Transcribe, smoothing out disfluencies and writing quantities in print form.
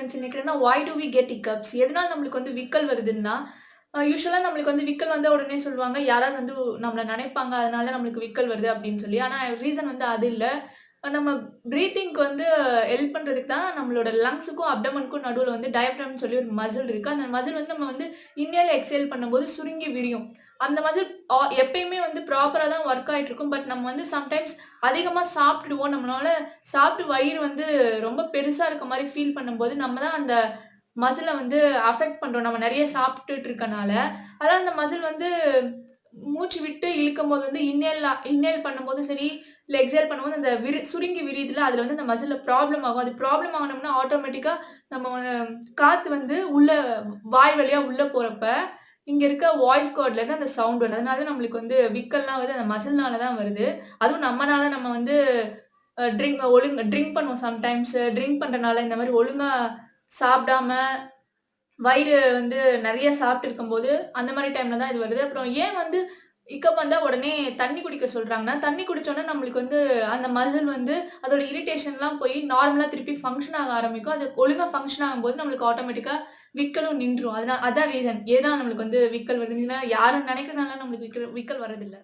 நினைச்சு நிக்கிறேன்னா, வாய் two we get hiccups? எதனால நம்மளுக்கு வந்து விக்கல் வருதுன்னா, யூசுவலா நம்மளுக்கு வந்து விக்கல் வந்தா உடனே சொல்லுவாங்க, யாராவது வந்து நம்மள நனைப்பாங்க. அதனால நம்மளுக்கு விக்கல் வருது அப்படின்னு சொல்லி. ஆனா ரீசன் வந்து அது இல்ல. நம்ம பிரீத்திங்க்கு வந்து ஹெல்ப் பண்றதுக்கு தான் நம்மளோட லங்ஸுக்கும், அப்டமனுக்கும் நடுவுல வந்து டயப்ராம்ன்னு சொல்லி ஒரு மசில் இருக்கு. அந்த மசில் வந்து நம்ம வந்து இன்ஹேல், எக்ஸ்ஹேல் பண்ணும்போது சுருங்கி விரியும். அந்த மசில் எப்பயுமே வந்து ப்ராப்பரா தான் வொர்க் ஆயிட்டு இருக்கும். பட் நம்ம வந்து சம்டைம்ஸ் அதிகமா சாப்பிட்டுடுவோம். நம்மளால சாப்பிட்டு வயிறு வந்து ரொம்ப பெருசா இருக்க மாரி ஃபீல் பண்ணும்போது, நம்ம தான் அந்த மசில வந்து அஃபெக்ட் பண்றோம். நம்ம நெறைய சாப்பிட்டுட்டு இருக்கனால. அதான் அந்த மசில் வந்து மூச்சு விட்டு இழுக்கும்போது வந்து இன்ஹேல் பண்ணும்போதும் சரி, இல்ல எக்ஸ்ஹேல் பண்ணும்போது அந்த சுருங்கி விரியுதுல, அதுல வந்து அந்த மசில்ல ப்ராப்ளம் ஆகும். அது ப்ராப்ளம் ஆனோம்னா ஆட்டோமேட்டிக்கா நம்ம காத்து வந்து உள்ள வாய் வழியா உள்ள போறப்ப, இங்க இருக்க வாய்ஸ் கார்ட்ல இருந்து அந்த சவுண்ட் வருது. அதனால நம்மளுக்கு வந்து விக்கல்லாம் வந்து அந்த மசில்னால தான் வருது. அதுவும் நம்மனால நம்ம வந்து ட்ரிங்க் பண்ணுவோம் சம்டைம்ஸ். ட்ரிங்க் பண்றனால இந்த மாரி ஒழுங்கா சாப்பிடாம வயிறு வந்து நெறைய சாப்பிட்டு இருக்கும்போது, அந்த மாரி டைம்ல தான் இது வருது. அப்புறம் ஏன் வந்து ஹிக்கப் வந்தா உடனே தண்ணி குடிக்க சொல்றாங்கன்னா, தண்ணி குடிச்சோனே நம்மளுக்கு வந்து அந்த மசில் வந்து அதோட இரிட்டேஷன்லாம் போய் நார்மலா திருப்பி ஃபங்ஷன் ஆக ஆரம்பிக்கும். அது ஒழுங்கா ஃபங்ஷன் ஆகும்போது நம்மளுக்கு ஆட்டோமேட்டிக்கா விக்கலும் நின்றும். அதான் அதான் ரீசன். ஏன் நம்மளுக்கு வந்து விக்கல் வருதுன்னா, யாரும் நெனைக்கிறனால நம்மளுக்கு விக்கல் வரதில்ல.